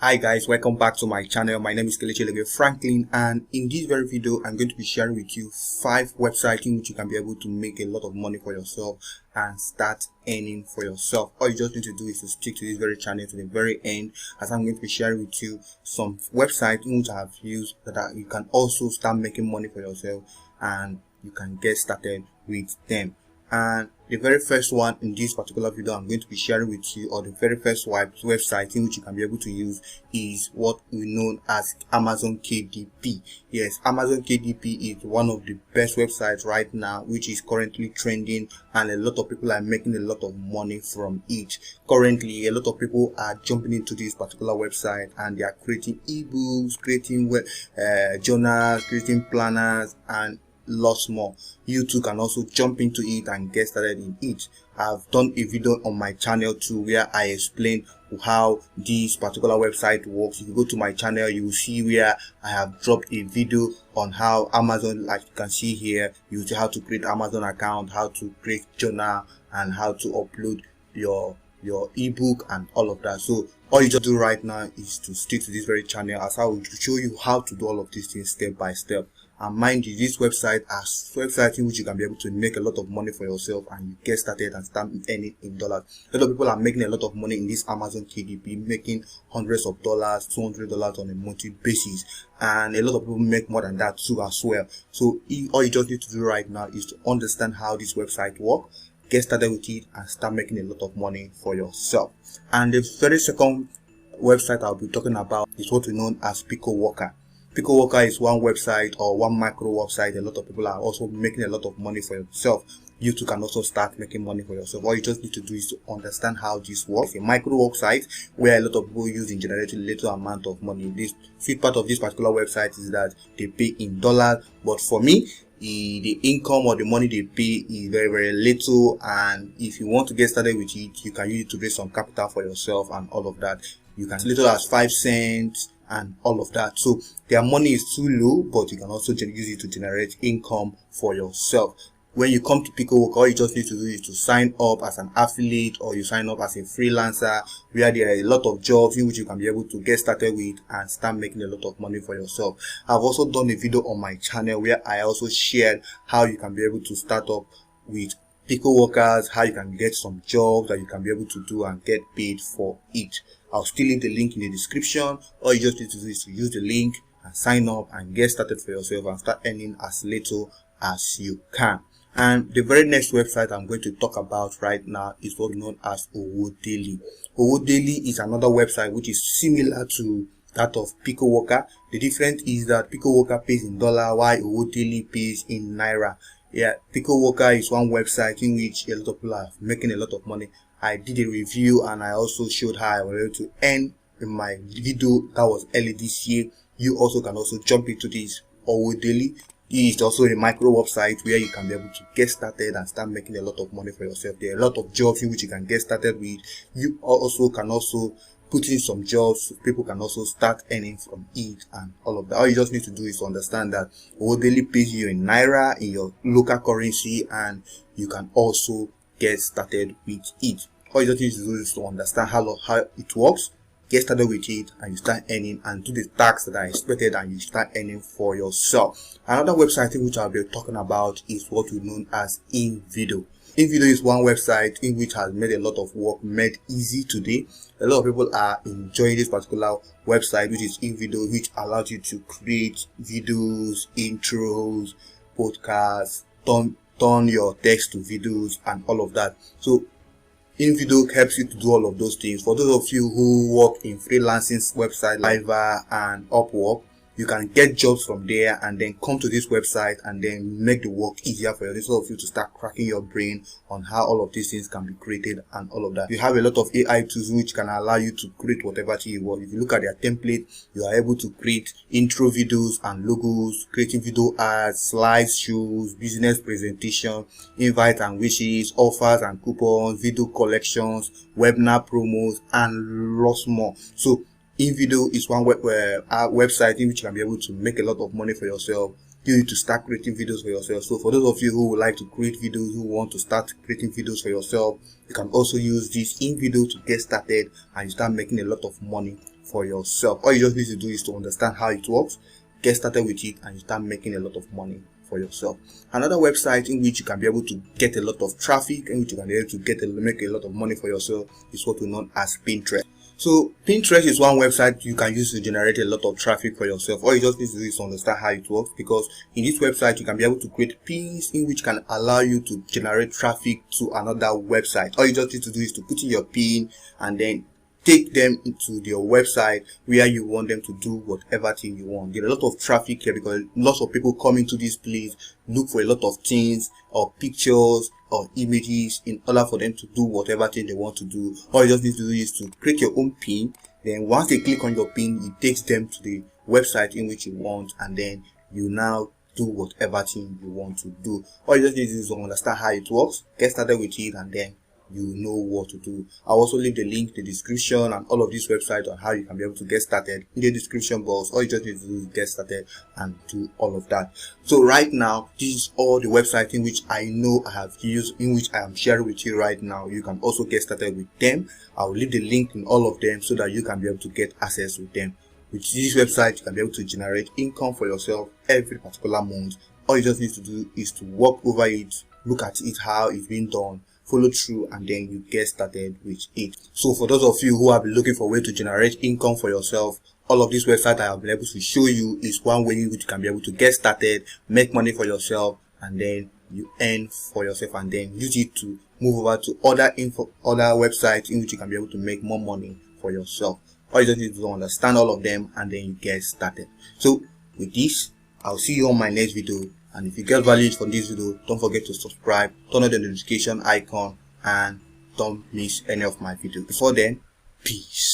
Hi guys, welcome back to my channel. My name is Kelechi Franklin, and in this very video I'm going to be sharing with you 5 websites in which you can be able to make a lot of money for yourself and start earning for yourself. All you just need to do is to stick to this very channel to the very end, as I'm going to be sharing with you some websites in which I have used that you can also start making money for yourself and you can get started with them. And the very first one in this particular video I'm going to be sharing with you, or the very first website in which you can be able to use, is what we know as Amazon KDP. Yes, Amazon KDP is one of the best websites right now, which is currently trending, and a lot of people are making a lot of money from it. Currently, a lot of people are jumping into this particular website and they are creating ebooks, creating journals, creating planners, and lots more. You too can also jump into it and get started in it. I've done a video on my channel too where I explain how this particular website works. If you go to my channel, you will see where I have dropped a video on how Amazon, like you can see here, you see how to create Amazon account, how to create journal, and how to upload your ebook and all of that. So all you just do right now is to stick to this very channel, as I will show you how to do all of these things step by step. And mind you, this website is website in which you can be able to make a lot of money for yourself and you get started and start earning in dollars. A lot of people are making a lot of money in this Amazon KDP, making hundreds of dollars, $200 on a monthly basis, and a lot of people make more than that too as well. So all you just need to do right now is to understand how this website works, get started with it, and start making a lot of money for yourself. And the very second website I'll be talking about is what we know as Picoworkers. Picoworkers is one website or one micro website. A lot of people are also making a lot of money for yourself. You too can also start making money for yourself. All you just need to do is to understand how this works. A micro website where a lot of people use in generating little amount of money. This sweet part of this particular website is that they pay in dollars, but for me, the income or the money they pay is very little, and if you want to get started with it, you can use it to raise some capital for yourself and all of that. You can as little as 5 cents and all of that. So their money is too low, but you can also use it to generate income for yourself. When you come to Picoworkers, all you just need to do is to sign up as an affiliate, or you sign up as a freelancer, where there are a lot of jobs in which you can be able to get started with and start making a lot of money for yourself. I've also done a video on my channel where I also shared how you can be able to start up with Picoworkers, how you can get some jobs that you can be able to do and get paid for it. I'll still leave the link in the description. All you just need to do is to use the link and sign up and get started for yourself and start earning as little as you can. And the very next website I'm going to talk about right now is what known as owodaily. Owodaily is another website which is similar to that of Picoworkers. The difference is that Picoworkers pays in dollar while owodaily pays in naira. Yeah, Picoworkers is one website in which a lot of people are making a lot of money. I did a review and I also showed how I was able to earn in my video that was early this year. You also can also jump into this owodaily. It is also a micro website where you can be able to get started and start making a lot of money for yourself. There are a lot of jobs in which you can get started with. You also can put in some jobs. People can also start earning from it and all of that. All you just need to do is to understand that owodaily pays you in naira, in your local currency, and you can also get started with it. All you just need to do is to understand how it works, get started with it, and you start earning and do the tasks that are expected, and you start earning for yourself. Another website which I'll be talking about is what we know as InVideo. InVideo is one website in which has made a lot of work made easy today. A lot of people are enjoying this particular website, which is InVideo, which allows you to create videos, intros, podcasts, turn your text to videos and all of that. So InVideo helps you to do all of those things. For those of you who work in freelancing websites like Fiverr and Upwork, you can get jobs from there and then come to this website and then make the work easier for you. This of you to start cracking your brain on how all of these things can be created and all of that. You have a lot of AI tools which can allow you to create whatever you want. If you look at their template, you are able to create intro videos and logos, creating video ads, slides, shows, business presentation, invite and wishes, offers and coupons, video collections, webinar promos, and lots more. So InVideo is one website in which you can be able to make a lot of money for yourself. You need to start creating videos for yourself. So for those of you who would like to create videos, who want to start creating videos for yourself, you can also use this InVideo to get started and you start making a lot of money for yourself. All you just need to do is to understand how it works, get started with it, and you start making a lot of money for yourself. Another website in which you can be able to get a lot of traffic, in which you can be able to make a lot of money for yourself, is what we know as Pinterest. So Pinterest is one website you can use to generate a lot of traffic for yourself. All you just need to do is to understand how it works, because in this website you can be able to create pins in which can allow you to generate traffic to another website. All you just need to do is to put in your pin and then take them into your website where you want them to do whatever thing you want. Get a lot of traffic here because lots of people come into this place, look for a lot of things or pictures or images in order for them to do whatever thing they want to do. All you just need to do is to create your own pin. Then once they click on your pin, it takes them to the website in which you want, and then you now do whatever thing you want to do. All you just need to do is to understand how it works, get started with it, and then you know what to do. I'll also leave the link, the description, and all of these websites on how you can be able to get started in the description box. All you just need to do is get started and do all of that. So right now, this is all the websites in which I know I have used, in which I am sharing with you right now. You can also get started with them. I'll leave the link in all of them so that you can be able to get access with them. With this website, you can be able to generate income for yourself every particular month. All you just need to do is to walk over it, look at it, how it's being done, follow through, and then you get started with it. So for those of you who have been looking for a way to generate income for yourself, all of these websites I have been able to show you is one way in which you can be able to get started, make money for yourself, and then you earn for yourself, and then use it to move over to other websites in which you can be able to make more money for yourself. All you just need to understand all of them, and then you get started. So with this, I'll see you on my next video. And if you get value from this video, don't forget to subscribe, turn on the notification icon, and don't miss any of my videos. Before then, peace.